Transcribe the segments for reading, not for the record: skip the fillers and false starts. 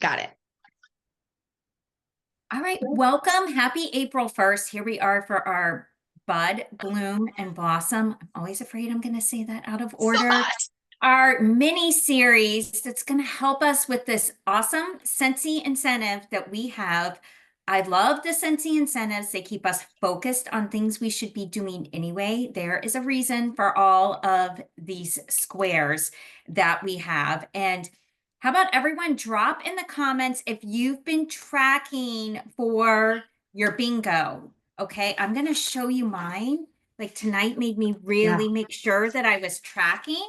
Got it. All right, welcome. Happy April 1st. Here we are for our Bud, Bloom, and Blossom. I'm always afraid I'm going to say that out of order. Our mini series that's going to help us with this awesome Scentsy incentive that we have. I love the Scentsy incentives. They keep us focused on things we should be doing anyway. There is a reason for all of these squares that we have. And how about everyone drop in the comments if you've been tracking for your bingo? Okay, I'm going to show you mine. Like tonight made me really make sure that I was tracking.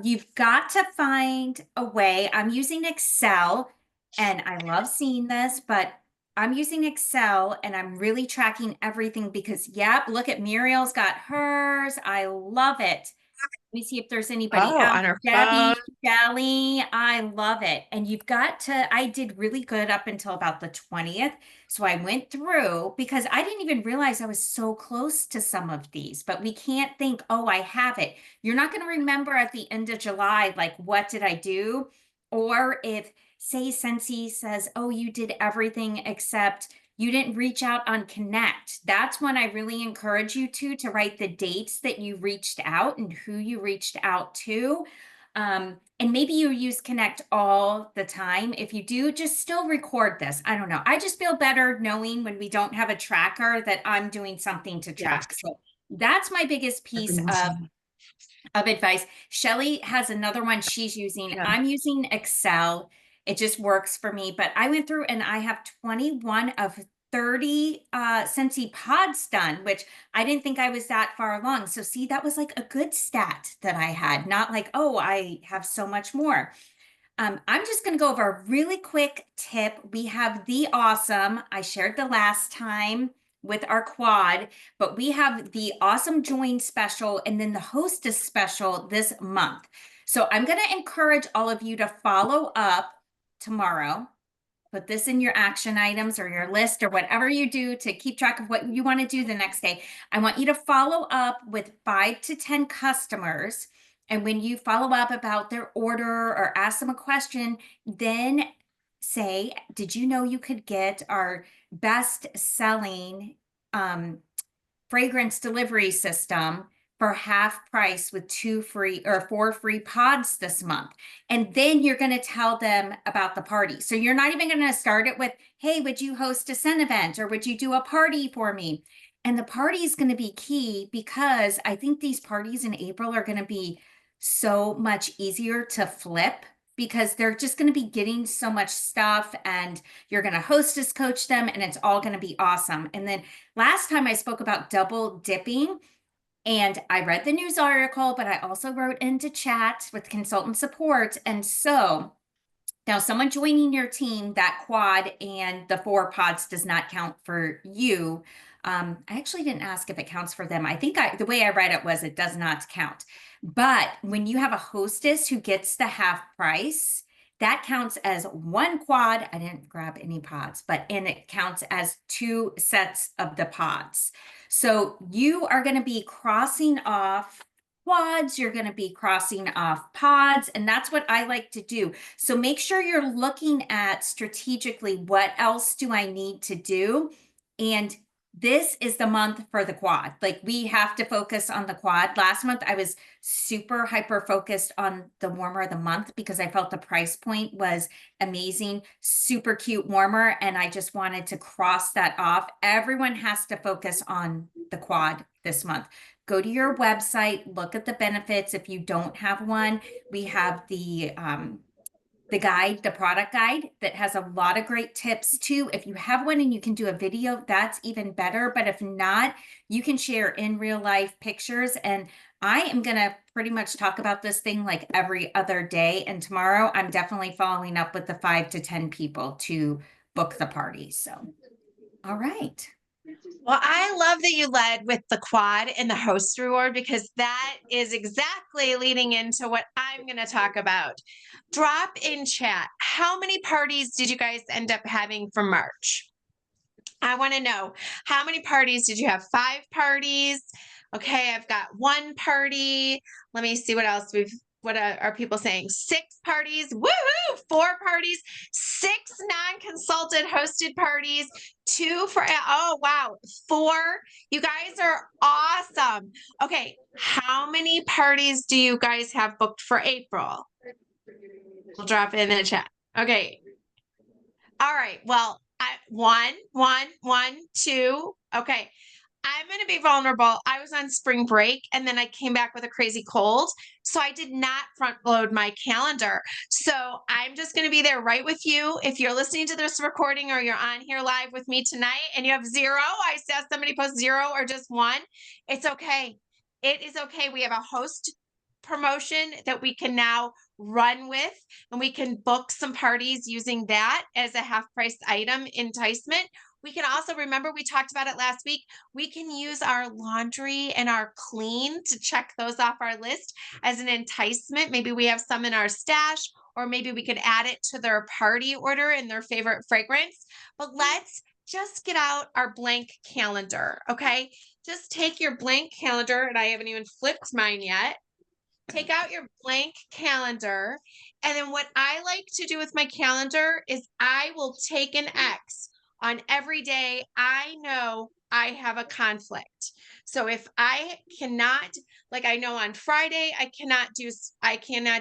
You've got to find a way. I'm using Excel and I love seeing this, but I'm using Excel and I'm really tracking everything because, yep, look at Muriel's got hers. I love it. Let me see if there's anybody Oh, else. on her phone. Debbie, Shelly, I love it. And you've got to, I did really good up until about the 20th. So I went through because I didn't even realize I was so close to some of these, but we can't think, oh, I have it. You're not going to remember at the end of July, like, what did I do? Or if, say, Scentsy says, oh, you did everything except you didn't reach out on Connect. That's when I really encourage you to write the dates that you reached out and who you reached out to. And maybe you use Connect all the time. If you do, just still record this. I don't know. I just feel better knowing when we don't have a tracker that I'm doing something to track. Yes. So that's my biggest piece of advice. Shelly has another one she's using. Yeah. I'm using Excel. It just works for me. But I went through and I have 21 of 30 Scentsy pods done, which I didn't think I was that far along. So see, that was like a good stat that I had, not like, oh, I have so much more. I'm just going to go over a really quick tip. We have the awesome, I shared the last time with our quad, but we have the awesome join special and then the hostess special this month. So I'm going to encourage all of you to follow up tomorrow. Put this in your action items or your list or whatever you do to keep track of what you want to do the next day. I want you to follow up with 5 to 10 customers. And when you follow up about their order or ask them a question, then say, did you know you could get our best selling fragrance delivery system for half price with 2 free or 4 free pods this month? And then you're going to tell them about the party. So you're not even going to start it with, hey, would you host a Scent event or would you do a party for me? And the party is going to be key because I think these parties in April are going to be so much easier to flip because they're just going to be getting so much stuff and you're going to hostess coach them and it's all going to be awesome. And then last time I spoke about double dipping and I read the news article, but I also wrote into chat with consultant support. And so now someone joining your team, that quad and the 4 pods does not count for you. I actually didn't ask if it counts for them. I think the way I read it was it does not count. But when you have a hostess who gets the half price, that counts as 1 quad. I didn't grab any pods, and it counts as 2 sets of the pods. So you are going to be crossing off quads, you're going to be crossing off pods, and that's what I like to do. So make sure you're looking at strategically, what else do I need to do? And this is the month for the quad. Like we have to focus on the quad. Last month, I was super hyper focused on the warmer of the month because I felt the price point was amazing, super cute warmer. And I just wanted to cross that off. Everyone has to focus on the quad this month. Go to your website, look at the benefits. If you don't have one, we have the guide, the product guide that has a lot of great tips too. If you have one and you can do a video, that's even better. But if not, you can share in real life pictures. And I am going to pretty much talk about this thing like every other day. And tomorrow I'm definitely following up with the 5 to 10 people to book the party. So, all right. Well, I love that you led with the quad and the host reward because that is exactly leading into what I'm going to talk about. Drop in chat. How many parties did you guys end up having for March? I want to know, how many parties did you have? 5 parties? Okay, I've got 1 party. Let me see what else what are people saying? 6 parties. Woohoo! 4 parties, 6 non-consulted hosted parties, 2 for, oh wow, 4. You guys are awesome. Okay, how many parties do you guys have booked for April? We'll drop it in the chat. Okay. All right. Well, one, two. Okay. I'm going to be vulnerable. I was on spring break and then I came back with a crazy cold. So I did not front load my calendar. So I'm just going to be there right with you. If you're listening to this recording or you're on here live with me tonight and you have 0, I saw somebody post 0 or just 1. It's okay. It is okay. We have a host promotion that we can now run with, and we can book some parties using that as a half price item enticement. We can also, remember we talked about it last week, we can use our laundry and our clean to check those off our list as an enticement. Maybe we have some in our stash, or maybe we could add it to their party order and their favorite fragrance. But let's just get out our blank calendar, okay? Just take your blank calendar, and I haven't even flipped mine yet. Take out your blank calendar. And then what I like to do with my calendar is I will take an X on every day I know I have a conflict. So if I cannot, like I know on Friday, I cannot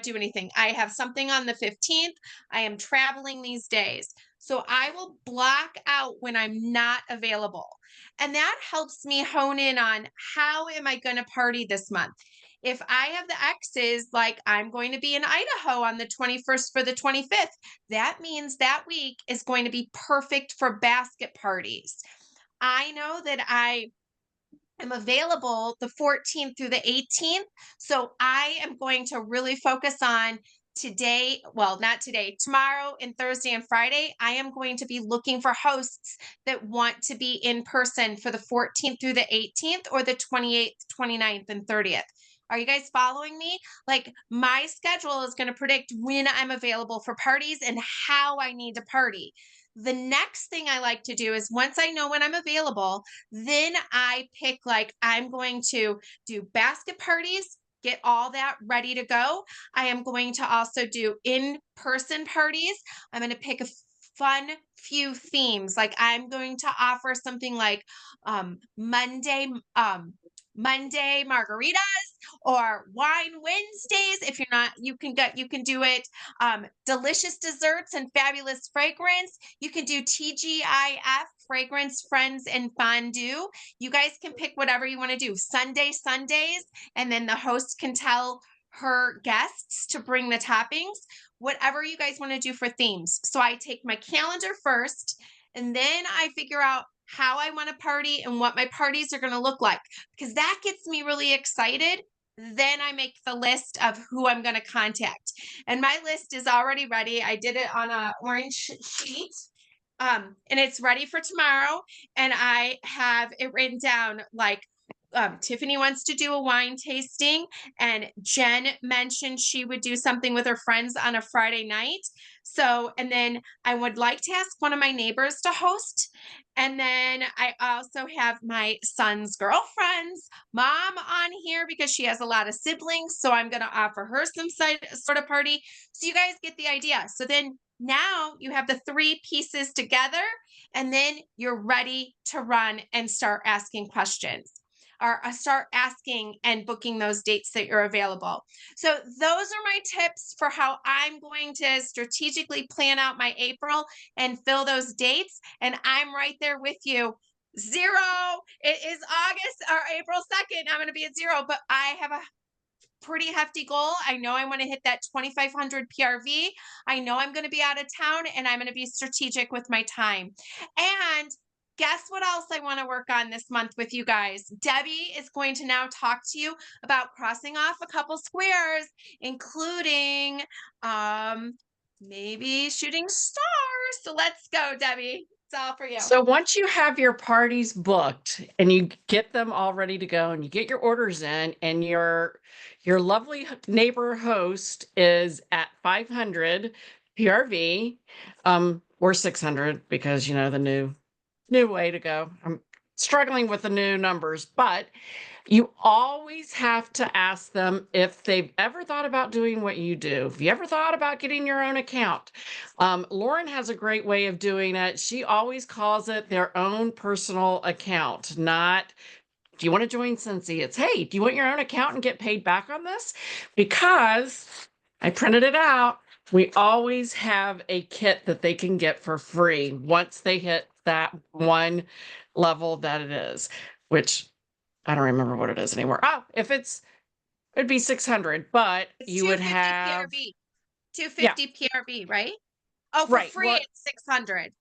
do anything. I have something on the 15th. I am traveling these days. So I will block out when I'm not available. And that helps me hone in on how am I going to party this month? If I have the X's, like I'm going to be in Idaho on the 21st for the 25th, that means that week is going to be perfect for basket parties. I know that I am available the 14th through the 18th. So I am going to really focus on today, well, not today, tomorrow and Thursday and Friday. I am going to be looking for hosts that want to be in person for the 14th through the 18th or the 28th, 29th, and 30th. Are you guys following me? Like my schedule is going to predict when I'm available for parties and how I need to party. The next thing I like to do is once I know when I'm available, then I pick like I'm going to do basket parties, get all that ready to go. I am going to also do in-person parties. I'm going to pick a fun few themes. Like I'm going to offer something like Monday margaritas or wine Wednesdays. If you're not, you can do it. Delicious desserts and fabulous fragrance. You can do TGIF, fragrance, friends, and fondue. You guys can pick whatever you want to do. Sundays, and then the host can tell her guests to bring the toppings, whatever you guys want to do for themes. So I take my calendar first, and then I figure out how I want to party and what my parties are going to look like, because that gets me really excited. Then I make the list of who I'm going to contact. And my list is already ready. I did it on a orange sheet. And it's ready for tomorrow. And I have it written down like Tiffany wants to do a wine tasting, and Jen mentioned she would do something with her friends on a Friday night. So, and then I would like to ask one of my neighbors to host. And then I also have my son's girlfriend's mom on here because she has a lot of siblings. So I'm going to offer her some sort of party. So you guys get the idea. So then now you have the 3 pieces together, and then you're ready to run and start asking questions, or start asking and booking those dates that you're available. So those are my tips for how I'm going to strategically plan out my April and fill those dates. And I'm right there with you. 0. It is August or April 2nd. I'm going to be at 0, but I have a pretty hefty goal. I know I want to hit that 2,500 PRV. I know I'm going to be out of town, and I'm going to be strategic with my time. And guess what else I want to work on this month with you guys? Debbie is going to now talk to you about crossing off a couple squares, including maybe shooting stars. So let's go, Debbie. It's all for you. So once you have your parties booked and you get them all ready to go and you get your orders in, and your lovely neighbor host is at 500 PRV, or 600, because you know the new way to go. I'm struggling with the new numbers, but You always have to ask them if they've ever thought about doing what you do. If you ever thought about getting your own account, Lauren has a great way of doing it. She always calls it their own personal account, not, do you want to join Cincy? It's, hey, do you want your own account and get paid back on this? Because I printed it out. We always have a kit that they can get for free once they hit that one level that it is, which I don't remember what it is anymore. Oh, it'd be 600, but It's you would 250 have, PRB. yeah, 250 PRB, right? Oh, for right. free, Well, it's 600.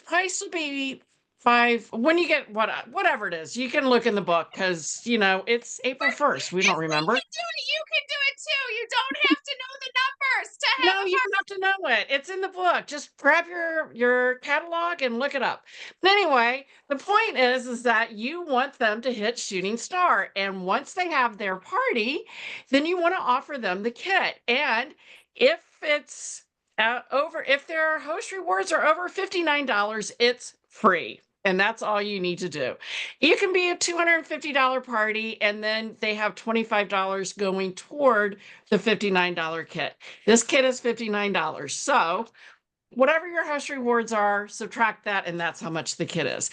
price will be five when you get whatever it is. You can look in the book because it's April 1st. We If don't we remember. can do it, you can do it too. You don't have to know the numbers to have No, a you don't have to know it. It's in the book. Just grab your catalog and look it up. But anyway, the point is that you want them to hit Shooting Star, and once they have their party, then you want to offer them the kit. And if it's if their host rewards are over $59, it's free. And that's all you need to do. You can be a $250 party, and then they have $25 going toward the $59 kit. This kit is $59. So whatever your host rewards are, subtract that, and that's how much the kit is.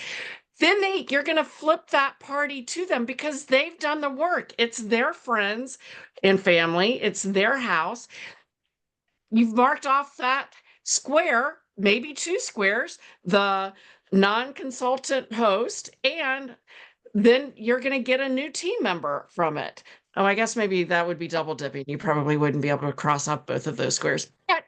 Then you're going to flip that party to them because they've done the work. It's their friends and family. It's their house. You've marked off that square, maybe 2 squares, the non-consultant host, and then you're going to get a new team member from it. Oh, I guess maybe that would be double dipping. You probably wouldn't be able to cross up both of those squares. But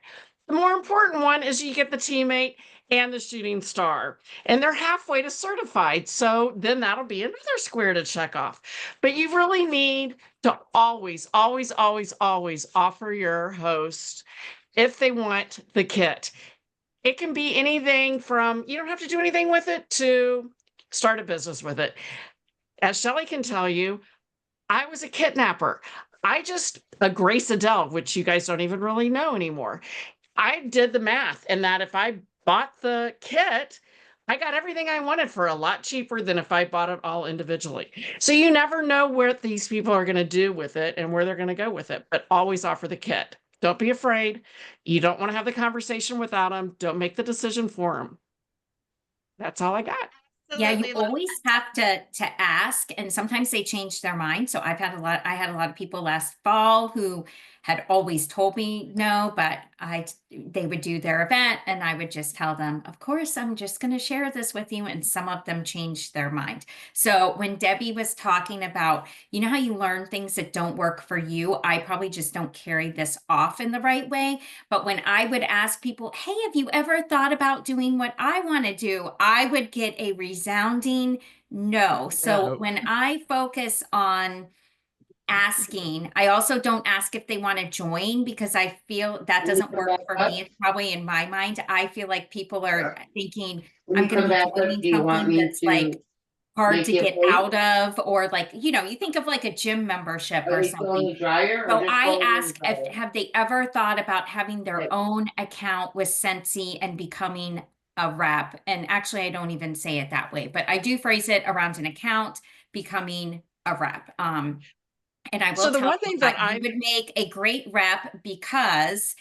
the more important one is you get the teammate and the Shooting Star, and they're halfway to certified. So then that'll be another square to check off. But you really need to always, always, always, always offer your host if they want the kit. It can be anything from, you don't have to do anything with it, to start a business with it. As Shelley can tell you, I was a kidnapper. A Grace Adele, which you guys don't even really know anymore. I did the math, and that if I bought the kit, I got everything I wanted for a lot cheaper than if I bought it all individually. So you never know what these people are going to do with it and where they're going to go with it, but always offer the kit. Don't be afraid. You don't want to have the conversation without them. Don't make the decision for them. That's all I got. Yeah, you Absolutely love always have to ask, and sometimes they change their mind. So I had a lot of people last fall who had always told me no, but they would do their event and I would just tell them, of course, I'm just going to share this with you. And some of them changed their mind. So when Debbie was talking about, you know how you learn things that don't work for you, I probably just don't carry this off in the right way. But when I would ask people, hey, have you ever thought about doing what I want to do? I would get a resounding no. So No. when I focus on asking, I also don't ask if they want to join because I feel that doesn't work for me. It's probably in my mind. I feel like people are thinking I'm going to be joining something that's like hard to get out of, or like, you think of like a gym membership or something. So I ask if have they ever thought about having their own account with Scentsy and becoming a rep? And actually, I don't even say it that way, but I do phrase it around an account becoming a rep. And I will So the tell one you thing that you would make a great rep because,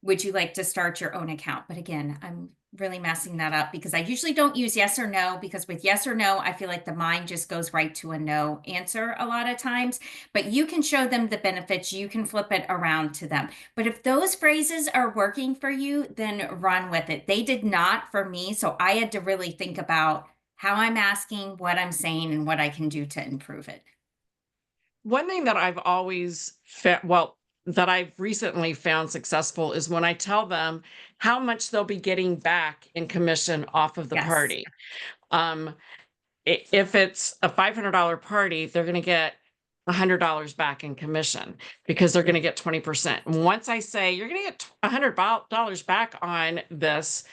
would you like to start your own account? But again, I'm really messing that up because I usually don't use yes or no, because with yes or no, I feel like the mind just goes right to a no answer a lot of times. But you can show them the benefits, you can flip it around to them. But if those phrases are working for you, then run with it. They did not for me. So I had to really think about how I'm asking, what I'm saying, and what I can do to improve it. One thing that I've always that I've recently found successful is when I tell them how much they'll be getting back in commission off of the Yes. party. If it's a $500 party, they're going to get $100 back in commission because they're going to get 20%. And once I say you're going to get $100 back on this,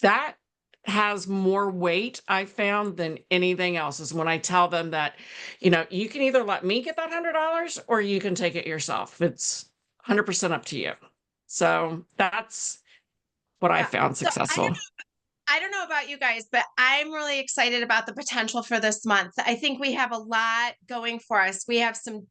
that has more weight, I found, than anything else, is when I tell them that, you can either let me get that $100 or you can take it yourself. It's 100% up to you. So that's what I found So I successful. don't know I don't know about you guys, but I'm really excited about the potential for this month. I think we have a lot going for us. We have some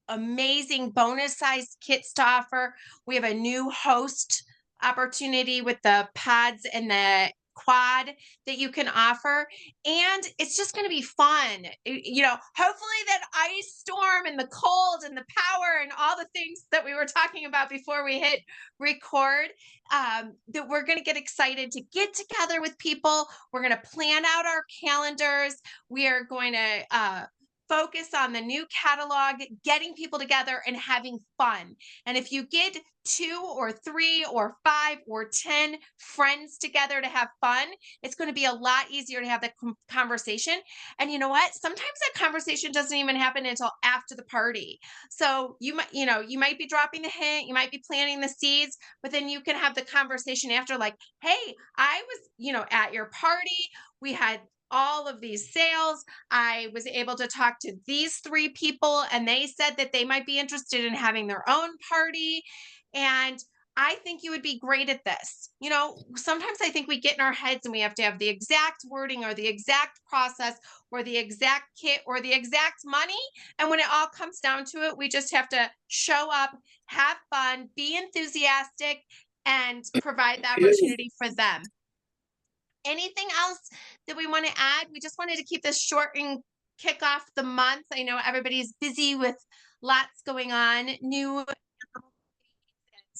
amazing bonus sized kits to offer. We have a new host opportunity with the pods and the quad that you can offer, and it's just going to be fun. Hopefully that ice storm and the cold and the power and all the things that we were talking about before we hit record, that we're going to get excited to get together with people. We're going to plan out our calendars. We are going to focus on the new catalog, getting people together and having fun. And if you get 2 or 3 or 5 or 10 friends together to have fun, it's going to be a lot easier to have that conversation. And you know what? Sometimes that conversation doesn't even happen until after the party. So you might be dropping the hint, you might be planting the seeds, but then you can have the conversation after, like, hey, I was, at your party. We had all of these sales. I was able to talk to these 3 people, and they said that they might be interested in having their own party. And I think you would be great at this. Sometimes I think we get in our heads and we have to have the exact wording or the exact process or the exact kit or the exact money. And when it all comes down to it, we just have to show up, have fun, be enthusiastic, and provide the opportunity for them. Anything else that we want to add? We just wanted to keep this short and kick off the month. I know everybody's busy with lots going on.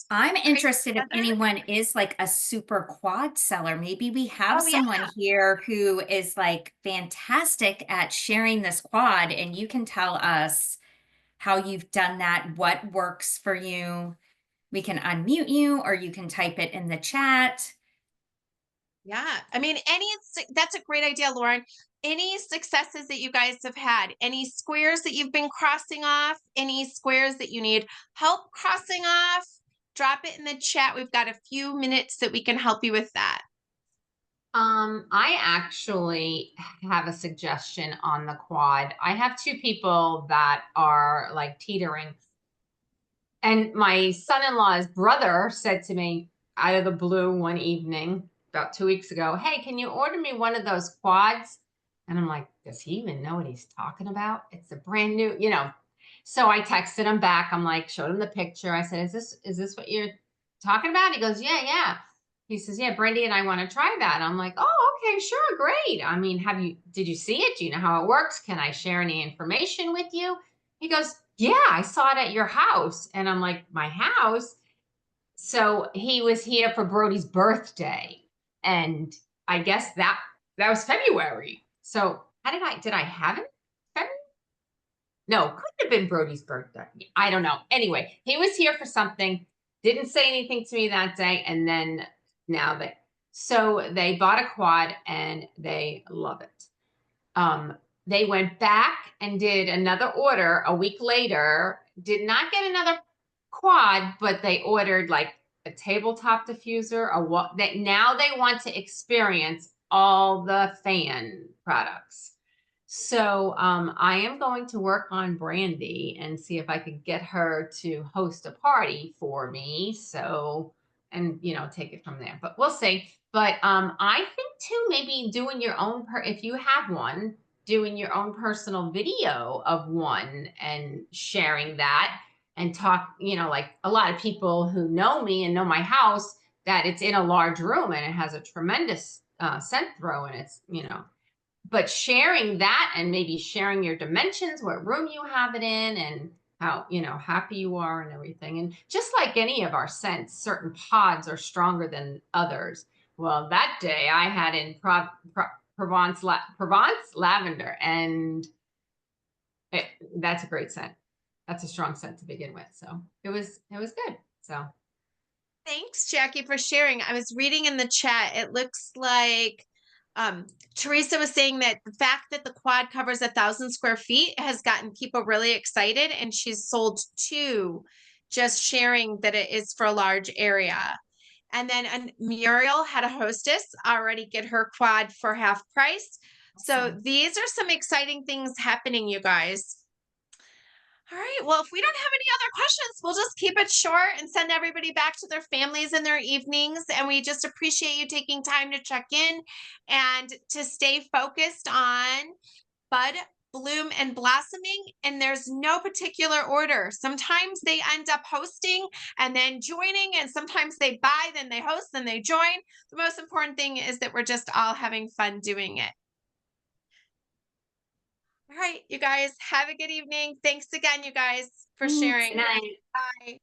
I'm interested if anyone is like a super quad seller. Maybe we have someone here who is like fantastic at sharing this quad, and you can tell us how you've done that, what works for you. We can unmute you, or you can type it in the chat. Yeah. I mean, that's a great idea, Lauren. Any successes that you guys have had, any squares that you've been crossing off, any squares that you need help crossing off, drop it in the chat. We've got a few minutes that we can help you with that. I actually have a suggestion on the quad. I have 2 people that are like teetering. And my son-in-law's brother said to me out of the blue one evening about 2 weeks ago, hey, can you order me one of those quads? And I'm like, does he even know what he's talking about? It's a brand new, So I texted him back. I'm like, showed him the picture. I said, is this what you're talking about? He goes, yeah. He says, yeah, Brandy and I want to try that. I'm like, oh, okay, sure, great. I mean, did you see it? Do you know how it works? Can I share any information with you? He goes, yeah, I saw it at your house. And I'm like, my house? So he was here for Brody's birthday. And I guess that was February. So did I have it? February? No, couldn't have been Brody's birthday. I don't know. Anyway, he was here for something, didn't say anything to me that day. And then so they bought a quad and they love it. They went back and did another order a week later, did not get another quad, but they ordered like a tabletop diffuser, that now they want to experience all the fan products. So I am going to work on Brandy and see if I could get her to host a party for me. So, and take it from there, but we'll see. But I think too, maybe doing your own, if you have one, doing your own personal video of one and sharing that and talk, like a lot of people who know me and know my house, that it's in a large room and it has a tremendous scent throw, and it's, but sharing that and maybe sharing your dimensions, what room you have it in, and how, happy you are and everything. And just like any of our scents, certain pods are stronger than others. Well, that day I had in Provence lavender, and that's a great scent. That's a strong scent to begin with. So it was good. So thanks, Jackie, for sharing. I was reading in the chat. It looks like Teresa was saying that the fact that the quad covers 1,000 square feet has gotten people really excited, and she's sold 2, just sharing that it is for a large area. And then Muriel had a hostess already get her quad for half price. So these are some exciting things happening, you guys. All right. Well, if we don't have any other questions, we'll just keep it short and send everybody back to their families in their evenings. And we just appreciate you taking time to check in and to stay focused on bud, bloom, and blossoming. And there's no particular order. Sometimes they end up hosting and then joining, and sometimes they buy, then they host, then they join. The most important thing is that we're just all having fun doing it. All right, you guys, have a good evening. Thanks again, you guys, for Thanks. sharing. Good night. Bye.